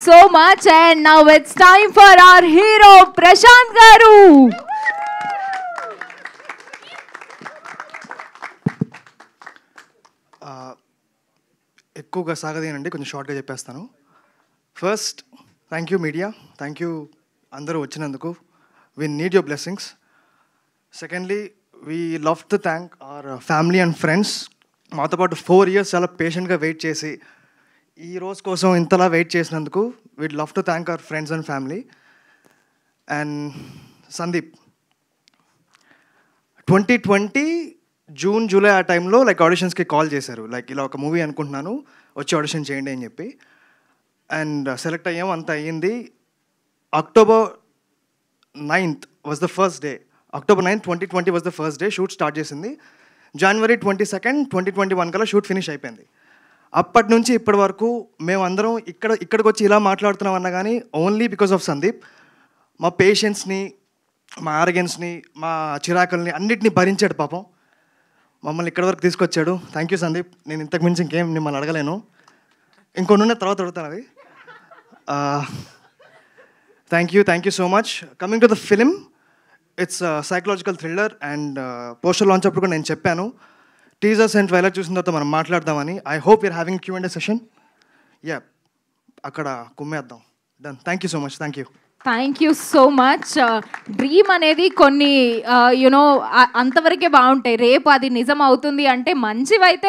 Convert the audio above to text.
so much. And now it's time for our hero, Prashant Garu. ఎక్కువగా సాగదేనండి, కొంచెం షార్ట్గా చెప్పేస్తాను. First, thank you media, thank you అందరూ వచ్చినందుకు. We need your blessings. Secondly, we love to thank our family and friends. మాతో పాటు 4 years చాలా పేషెంట్గా wait చేసి ఈ రోజు కోసం ఇంతలా వెయిట్ చేసినందుకు we love to thank our friends and family. And Sandeep, 2020 June July ఆ టైంలో లైక్ ఆడిషన్స్కి కాల్ చేశారు, లైక్ ఇలా ఒక మూవీ అనుకుంటున్నాను, వచ్చి ఆడిషన్ చేయండి అని చెప్పి. అండ్ సెలెక్ట్ అయ్యాం, అంత అయ్యింది. October 9th was the first day. October 9th, 2020 was the first day. Shoot start చేసింది January 22nd, 2021 కల్లా షూట్ ఫినిష్ అయిపోయింది. అప్పటి నుంచి ఇప్పటి వరకు మేమందరం ఇక్కడికి వచ్చి ఇలా మాట్లాడుతున్నాం అన్నా కానీ ఓన్లీ బికాస్ ఆఫ్ సందీప్. మా పేషెన్స్ని, మా ఆరగెన్స్ని, మా చిరాకుల్ని అన్నిటినీ భరించాడు పాపం. మమ్మల్ని ఇక్కడి వరకు తీసుకొచ్చాడు. Thank you Sandeep. నేను ఇంతకు మించి ఇంకేం మిమ్మల్ని అడగలేను. ఇంకొన్ని తర్వాత అడుగుతాను అవి. Thank you so much. Coming to the film, it's psychological thriller. And poster launch అప్పుడు కూడా నేను చెప్పాను, టీజర్స్ అండ్ ట్రైలర్ చూసిన తర్వాత మనం మాట్లాడదామని. I hope you're having Q&A session. Yeah, అక్కడ కుమ్మేద్దాం. Done. Thank you so much. Thank you. Thank you so much. Dream అనేది కొన్ని యునో అంతవరకే బాగుంటాయి. రేపు అది నిజం అవుతుంది అంటే మంచివైతే